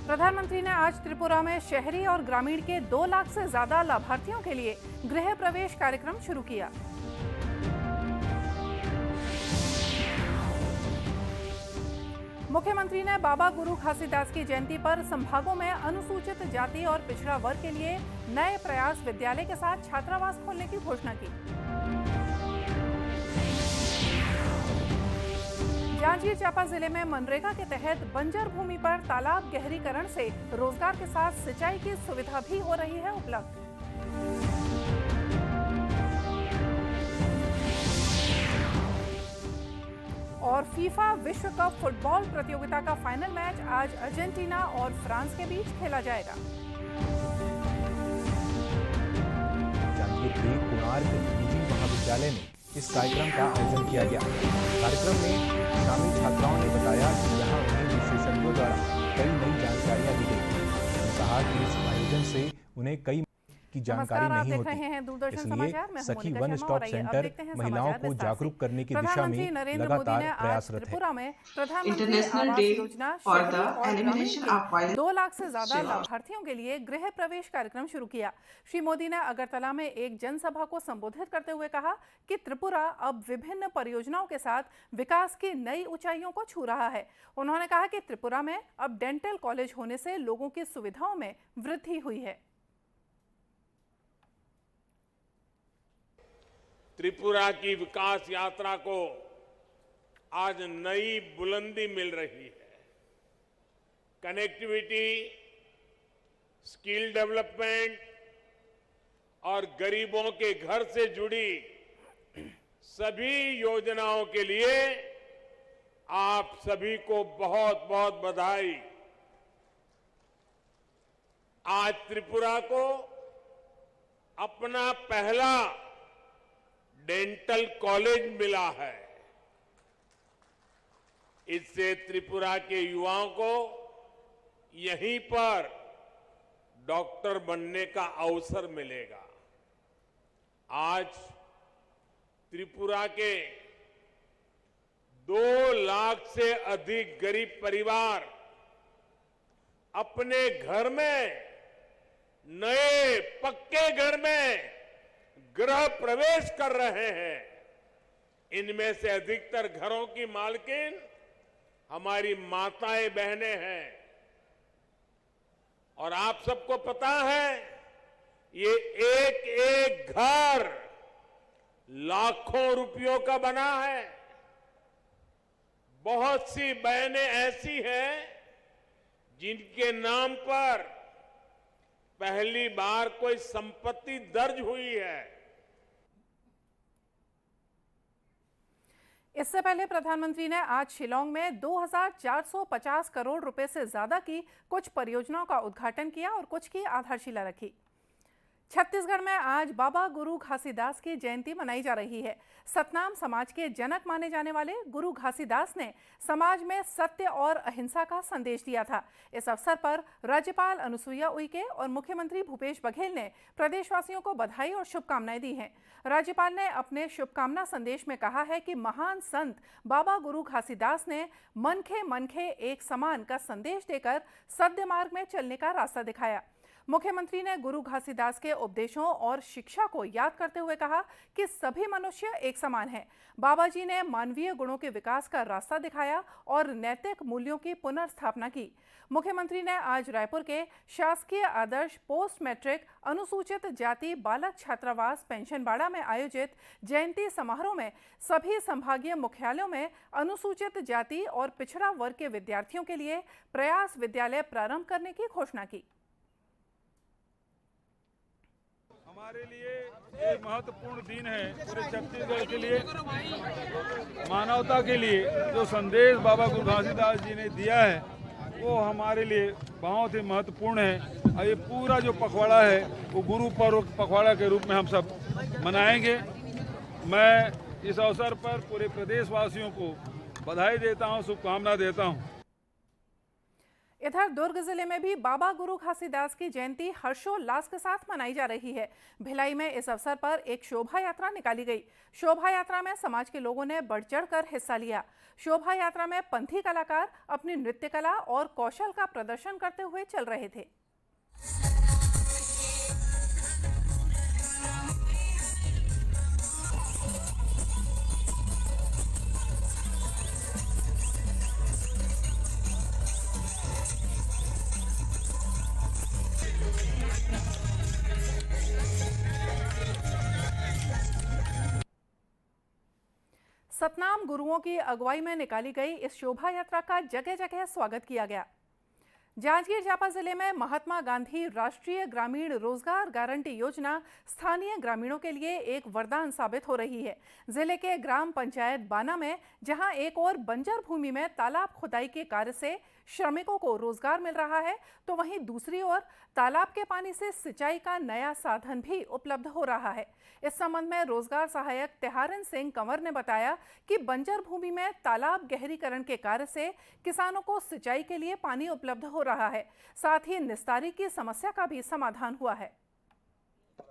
प्रधानमंत्री ने आज त्रिपुरा में शहरी और ग्रामीण के 2 लाख से ज्यादा लाभार्थियों के लिए गृह प्रवेश कार्यक्रम शुरू किया। मुख्यमंत्री ने बाबा गुरु घासीदास की जयंती पर संभागों में अनुसूचित जाति और पिछड़ा वर्ग के लिए नए प्रयास विद्यालय के साथ छात्रावास खोलने की घोषणा की। जांजगीर चांपा जिले में मनरेगा के तहत बंजर भूमि पर तालाब गहरीकरण से रोजगार के साथ सिंचाई की सुविधा भी हो रही है उपलब्ध। और फीफा विश्व कप फुटबॉल प्रतियोगिता का फाइनल मैच आज अर्जेंटीना और फ्रांस के बीच खेला जाएगा। जांजगीर के कोणार्क निजी महाविद्यालय में इस कार्यक्रम का आयोजन किया गया। कार्यक्रम में शामिल छात्राओं ने बताया कि यहाँ उन्हें विशेषज्ञों द्वारा कई नई जानकारियां दी गई। उन्होंने कहा कि इस आयोजन से उन्हें कई की जानकारी नहीं होती, इसलिए सखी वन स्टॉप सेंटर महिलाओं को जागरूक करने की दिशा में लगातार प्रयासरत है। International day for the elimination of wild 2 lakh से ज्यादा लाभार्थियों के लिए गृह प्रवेश कार्यक्रम शुरू किया। श्री मोदी ने अगरतला में एक जनसभा को संबोधित करते हुए कहा कि त्रिपुरा अब विभिन्न परियोजनाओं के साथ विकास की नई ऊंचाइयों को छू रहा है। उन्होंने कहा कि त्रिपुरा में अब डेंटल कॉलेज होने से लोगों की सुविधाओं में वृद्धि हुई है। त्रिपुरा की विकास यात्रा को आज नई बुलंदी मिल रही है। कनेक्टिविटी, स्किल डेवलपमेंट और गरीबों के घर से जुड़ी सभी योजनाओं के लिए आप सभी को बहुत बहुत बधाई। आज त्रिपुरा को अपना पहला डेंटल कॉलेज मिला है। इससे त्रिपुरा के युवाओं को यहीं पर डॉक्टर बनने का अवसर मिलेगा। आज त्रिपुरा के 2 लाख से अधिक गरीब परिवार अपने घर में, नए पक्के घर में गृह प्रवेश कर रहे हैं। इनमें से अधिकतर घरों की मालकिन हमारी माताएं बहनें हैं। और आप सबको पता है, ये एक एक घर लाखों रुपयों का बना है। बहुत सी बहनें ऐसी हैं जिनके नाम पर पहली बार कोई संपत्ति दर्ज हुई है। इससे पहले प्रधानमंत्री ने आज शिलांग में 2450 करोड़ रुपए से ज्यादा की कुछ परियोजनाओं का उद्घाटन किया और कुछ की आधारशिला रखी। छत्तीसगढ़ में आज बाबा गुरु घासीदास की जयंती मनाई जा रही है। सतनाम समाज के जनक माने जाने वाले गुरु घासीदास ने समाज में सत्य और अहिंसा का संदेश दिया था। इस अवसर पर राज्यपाल अनुसुईया उइके और मुख्यमंत्री भूपेश बघेल ने प्रदेशवासियों को बधाई और शुभकामनाएं दी हैं। राज्यपाल ने अपने शुभकामना संदेश में कहा है कि महान संत बाबा गुरु घासीदास ने मनखे मनखे एक समान का संदेश देकर सत्य मार्ग में चलने का रास्ता दिखाया। मुख्यमंत्री ने गुरु घासीदास के उपदेशों और शिक्षा को याद करते हुए कहा कि सभी मनुष्य एक समान हैं। बाबा जी ने मानवीय गुणों के विकास का रास्ता दिखाया और नैतिक मूल्यों की पुनर्स्थापना की। मुख्यमंत्री ने आज रायपुर के शासकीय आदर्श पोस्ट मैट्रिक अनुसूचित जाति बालक छात्रावास पेंशनबाड़ा में आयोजित जयंती समारोह में सभी संभागीय मुख्यालयों में अनुसूचित जाति और पिछड़ा वर्ग के विद्यार्थियों के लिए प्रयास विद्यालय प्रारंभ करने की घोषणा की। हमारे लिए एक महत्वपूर्ण दिन है, पूरे छत्तीसगढ़ के लिए, मानवता के लिए जो संदेश बाबा गुरु घासीदास जी ने दिया है वो हमारे लिए बहुत ही महत्वपूर्ण है। और ये पूरा जो पखवाड़ा है वो गुरु पर्व पखवाड़ा के रूप में हम सब मनाएंगे। मैं इस अवसर पर पूरे प्रदेशवासियों को बधाई देता हूँ, शुभकामना देता हूँ। इधर दुर्ग जिले में भी बाबा गुरु घासीदास की जयंती हर्षोल्लास के साथ मनाई जा रही है। भिलाई में इस अवसर पर एक शोभा यात्रा निकाली गई। शोभा यात्रा में समाज के लोगों ने बढ़ चढ़कर हिस्सा लिया। शोभा यात्रा में पंथी कलाकार अपनी नृत्य कला और कौशल का प्रदर्शन करते हुए चल रहे थे। सतनाम गुरुओं की अगुवाई में निकाली गई इस शोभा यात्रा का जगह जगह स्वागत किया गया। जांजगीर चांपा जिले में महात्मा गांधी राष्ट्रीय ग्रामीण रोजगार गारंटी योजना स्थानीय ग्रामीणों के लिए एक वरदान साबित हो रही है। जिले के ग्राम पंचायत बाना में जहां एक और बंजर भूमि में तालाब खुदाई के कार्य से श्रमिकों को रोजगार मिल रहा है, तो वहीं दूसरी ओर तालाब के पानी से सिंचाई का नया साधन भी उपलब्ध हो रहा है। इस संबंध में रोजगार सहायक तिहारन सिंह कंवर ने बताया कि बंजर भूमि में तालाब गहरीकरण के कार्य से किसानों को सिंचाई के लिए पानी उपलब्ध हो रहा है, साथ ही निस्तारी की समस्या का भी समाधान हुआ है।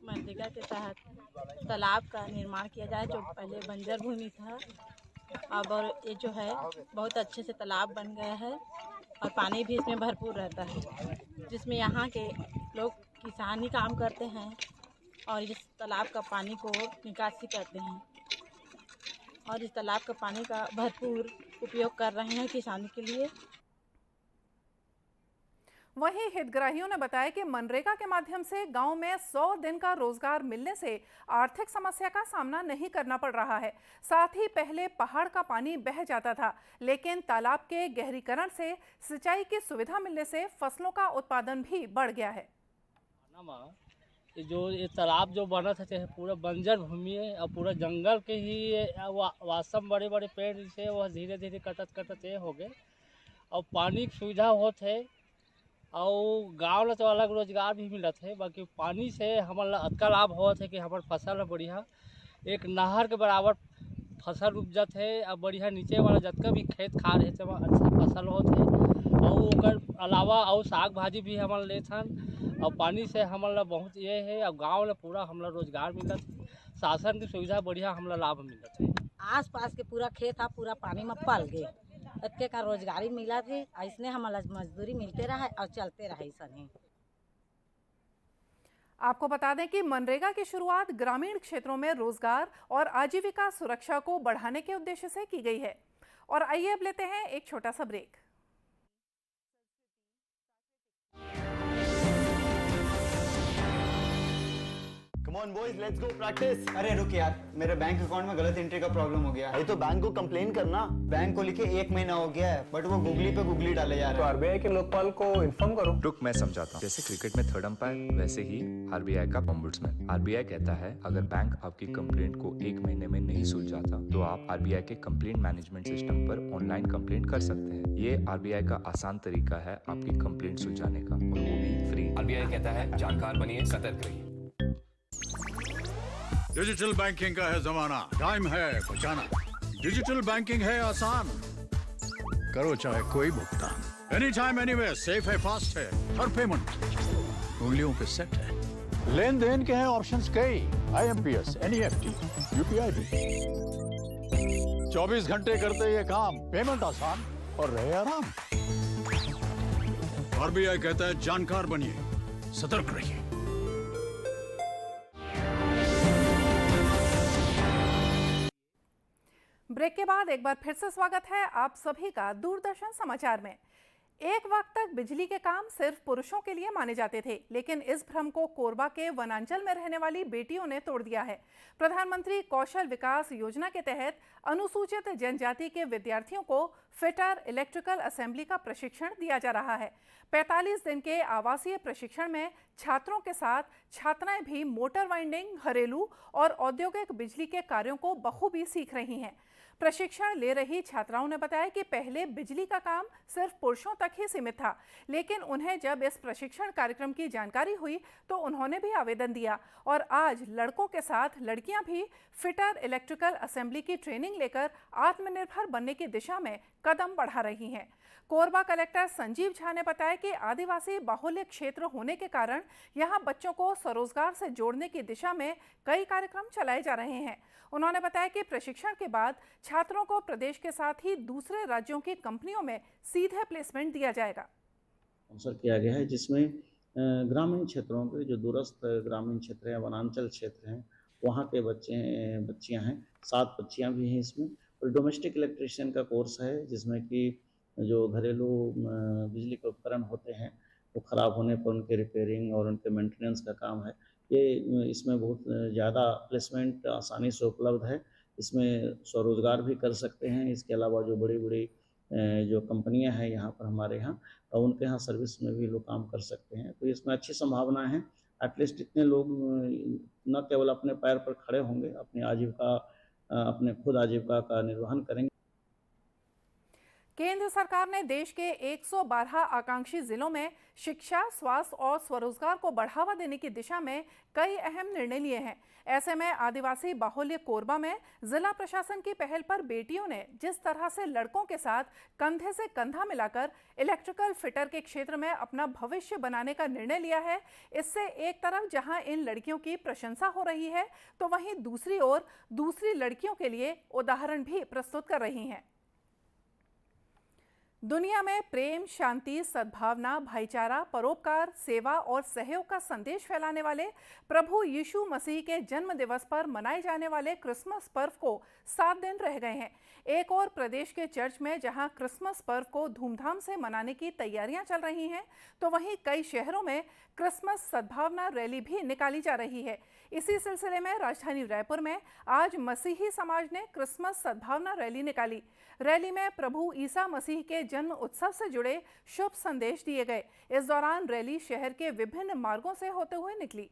मनरेगा के तहत तालाब का निर्माण किया जाए, जो पहले बंजर भूमि था, अब और ये जो है बहुत अच्छे से तालाब बन गया है और पानी भी इसमें भरपूर रहता है, जिसमें यहाँ के लोग किसानी काम करते हैं और इस तालाब का पानी को निकासी करते हैं और इस तालाब का पानी का भरपूर उपयोग कर रहे हैं किसानी के लिए। वहीं हितग्राहियों ने बताया कि मनरेगा के माध्यम से गांव में 100 दिन का रोजगार मिलने से आर्थिक समस्या का सामना नहीं करना पड़ रहा है। साथ ही पहले पहाड़ का पानी बह जाता था, लेकिन तालाब के गहरीकरण से सिंचाई की सुविधा मिलने से फसलों का उत्पादन भी बढ़ गया है। जो ये तालाब जो बना था पूरा बंजर भूमि है और पूरा जंगल के ही वास्तव बड़े बड़े पेड़ से वह धीरे धीरे कटत ये हो गए और पानी की सुविधा होते है और गाँव में तो अलग रोजगार भी मिलत है। बाकी पानी से हमारा अतका लाभ होता है कि हमारे फसल बढ़िया एक नहर के बराबर फसल उपजत है और बढ़िया नीचे वाला जितना भी खेत खार है अच्छा फसल होते है और ओकर अलावा और साग भाजी भी हमारा लेथन और पानी से हमारा बहुत ये है और गाँव में पूरा हमारा रोजगार मिलत है, शासन की सुविधा बढ़िया हमारा लाभ मिलत है। आस पास के पूरा खेत था पूरा पानी में पल गए, इतने का रोजगारी मिला थे, इसने हमारा मजदूरी मिलते रहा और चलते रहे सही। आपको बता दें कि मनरेगा की शुरुआत ग्रामीण क्षेत्रों में रोजगार और आजीविका सुरक्षा को बढ़ाने के उद्देश्य से की गई है। और आइए अब लेते हैं एक छोटा सा break. Come on boys, let's go practice. अरे रुक यार, मेरे बैंक अकाउंट में गलत एंट्री का प्रॉब्लम हो गया है। तो बैंक को कंप्लेन करना। बैंक को लिखे 1 महीना हो गया है, बट वो गूगली पे गूगली डाले जा रहे हैं। तो आरबीआई के लोकपाल को इन्फॉर्म करो। रुक, मैं समझाता हूँ। जैसे क्रिकेट में थर्ड अंपायर, वैसे ही आरबीआई का ओम्बुड्समैन। आरबीआई कहता है अगर बैंक आपकी कंप्लेंट को 1 महीने में नहीं सुलझाता तो आप आरबीआई के कंप्लेंट मैनेजमेंट सिस्टम पर ऑनलाइन कंप्लेंट कर सकते हैं। ये आरबीआई का आसान तरीका है आपकी कंप्लेंट सुलझाने का, और वो भी फ्री। आरबीआई कहता है जानकार बनिए, सतर्क रहिए। डिजिटल बैंकिंग का है जमाना, टाइम है बचाना। डिजिटल बैंकिंग है आसान, करो चाहे कोई भुगतान, एनी टाइम एनीवेयर, सेफ है, फास्ट है, हर पेमेंट उंगलियों पे सेट है। लेन देन के हैं ऑप्शंस कई, IMPS, NEFT, UPI भी। 24 घंटे करते ये काम, पेमेंट आसान और रहे आराम। आरबीआई कहता है जानकार बनिए, सतर्क रहिए। ब्रेक के बाद एक बार फिर से स्वागत है आप सभी का दूरदर्शन समाचार में। एक वक्त तक बिजली के काम सिर्फ पुरुषों के लिए माने जाते थे, लेकिन इस भ्रम को कोरबा के वनांचल में रहने वाली बेटियों ने तोड़ दिया है। प्रधानमंत्री कौशल विकास योजना के तहत अनुसूचित जनजाति के विद्यार्थियों को फिटर इलेक्ट्रिकल असेंबली का प्रशिक्षण दिया जा रहा है। 45 दिन के आवासीय प्रशिक्षण में छात्रों के साथ छात्राएं भी मोटर वाइंडिंग, घरेलू और औद्योगिक बिजली के कार्यों को बखूबी सीख रही हैं। प्रशिक्षण ले रही छात्राओं ने बताया कि पहले बिजली का काम सिर्फ पुरुषों तक ही सीमित था, लेकिन उन्हें जब इस प्रशिक्षण कार्यक्रम की जानकारी हुई तो उन्होंने भी आवेदन दिया और आज लड़कों के साथ लड़कियां भी फिटर इलेक्ट्रिकल असेंबली की ट्रेनिंग लेकर आत्मनिर्भर बनने की दिशा में कदम बढ़ा रही हैं। कोरबा कलेक्टर संजीव झा ने बताया कि आदिवासी बाहुल्य क्षेत्र होने के कारण यहां बच्चों को स्वरोजगार से जोड़ने की दिशा में कई कार्यक्रम चलाए जा रहे हैं। उन्होंने बताया कि प्रशिक्षण के बाद छात्रों को प्रदेश के साथ ही दूसरे राज्यों की कंपनियों में सीधे प्लेसमेंट दिया जाएगा। अवसर किया गया है जिसमें ग्रामीण क्षेत्रों के जो दूरस्थ ग्रामीण क्षेत्र हैं, वनांचल क्षेत्र हैं, वहाँ के बच्चियाँ हैं, 7 बच्चियाँ भी हैं इसमें। और डोमेस्टिक इलेक्ट्रिशियन का कोर्स है जिसमें कि जो घरेलू बिजली के उपकरण होते हैं वो ख़राब होने पर उनके रिपेयरिंग और उनके मेंटेनेंस का काम है। ये इसमें बहुत ज़्यादा प्लेसमेंट आसानी से उपलब्ध है। इसमें स्वरोजगार भी कर सकते हैं। इसके अलावा जो बड़ी बड़ी जो कंपनियां हैं यहाँ पर हमारे यहाँ, उनके यहाँ सर्विस में भी लोग काम कर सकते हैं। तो इसमें अच्छी संभावना है। एटलीस्ट इतने लोग न केवल अपने पैर पर खड़े होंगे, अपने खुद आजीविका का निर्वहन करेंगे। केंद्र सरकार ने देश के 112 आकांक्षी जिलों में शिक्षा, स्वास्थ्य और स्वरोजगार को बढ़ावा देने की दिशा में कई अहम निर्णय लिए हैं। ऐसे में आदिवासी बाहुल्य कोरबा में जिला प्रशासन की पहल पर बेटियों ने जिस तरह से लड़कों के साथ कंधे से कंधा मिलाकर इलेक्ट्रिकल फिटर के क्षेत्र में अपना भविष्य बनाने का निर्णय लिया है, इससे एक तरफ जहां इन लड़कियों की प्रशंसा हो रही है, तो वहीं दूसरी ओर दूसरी लड़कियों के लिए उदाहरण भी प्रस्तुत कर रही हैं। दुनिया में प्रेम, शांति, सद्भावना, भाईचारा, परोपकार, सेवा और सहयोग का संदेश फैलाने वाले प्रभु यीशु मसीह के जन्म दिवस पर मनाए जाने वाले क्रिसमस पर्व को 7 दिन रह गए हैं। एक और प्रदेश के चर्च में जहां क्रिसमस पर्व को धूमधाम से मनाने की तैयारियां चल रही हैं, तो वहीं कई शहरों में क्रिसमस सद्भावना रैली भी निकाली जा रही है। इसी सिलसिले में राजधानी रायपुर में आज मसीही समाज ने क्रिसमस सद्भावना रैली निकाली। रैली में प्रभु ईसा मसीह के जन्म उत्सव से जुड़े शुभ संदेश दिए गए। इस दौरान रैली शहर के विभिन्न मार्गों से होते हुए निकली।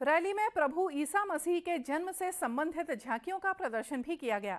रैली में प्रभु ईसा मसीह के जन्म से संबंधित झांकियों का प्रदर्शन भी किया गया।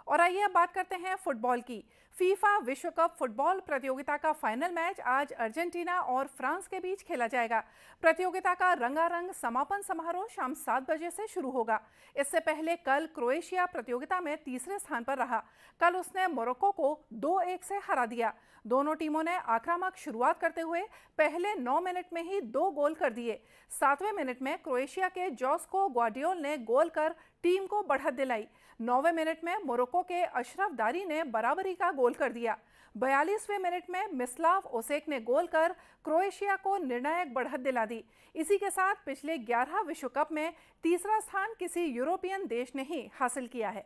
और आइए अब बात करते हैं फुटबॉल की। फीफा विश्व कप फुटबॉल प्रतियोगिता का फाइनल मैच आज अर्जेंटीना और फ्रांस के बीच खेला जाएगा। प्रतियोगिता का रंगारंग समापन समारोह शाम 7 बजे से शुरू होगा। इससे पहले कल क्रोएशिया प्रतियोगिता में तीसरे स्थान पर रहा। कल उसने मोरक्को को 2-1 से हरा दिया। दोनों टीमों ने आक्रामक शुरुआत करते हुए पहले 9 मिनट में ही 2 गोल कर दिए। 7वें मिनट में क्रोएशिया के जोस्को ग्वाडियोल ने गोल कर टीम को बढ़त दिलाई। 9वें मिनट में मोरक्को के अशरफ दारी ने बराबरी का गोल कर दिया। 42वें मिनट में मिस्लाव ओसेक ने गोल कर क्रोएशिया को निर्णायक बढ़त दिला दी। इसी के साथ पिछले 11 विश्व कप में तीसरा स्थान किसी यूरोपियन देश ने ही हासिल किया है।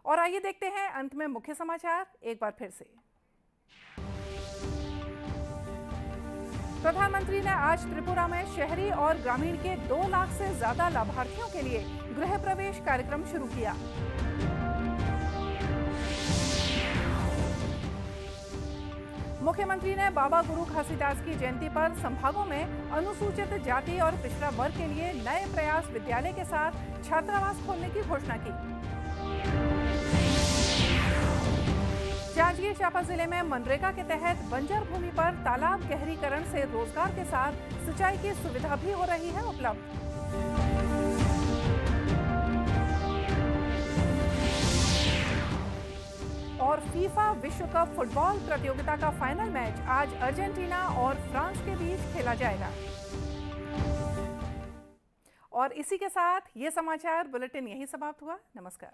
और आइए देखते हैं अंत में मुख्य समाचार एक बार फिर से। प्रधानमंत्री ने आज त्रिपुरा में शहरी और ग्रामीण के 2 लाख से ज्यादा लाभार्थियों के लिए गृह प्रवेश कार्यक्रम शुरू किया। मुख्यमंत्री ने बाबा गुरु घासीदास की जयंती पर संभागों में अनुसूचित जाति और पिछड़ा वर्ग के लिए नए प्रयास विद्यालय के साथ छात्रावास खोलने की घोषणा की। जांजगीर चांपा जिले में मनरेगा के तहत बंजर भूमि पर तालाब गहरीकरण से रोजगार के साथ सिंचाई की सुविधा भी हो रही है उपलब्ध। और फीफा विश्व कप फुटबॉल प्रतियोगिता का फाइनल मैच आज अर्जेंटीना और फ्रांस के बीच खेला जाएगा। और इसी के साथ ये समाचार बुलेटिन यहीं समाप्त हुआ। नमस्कार।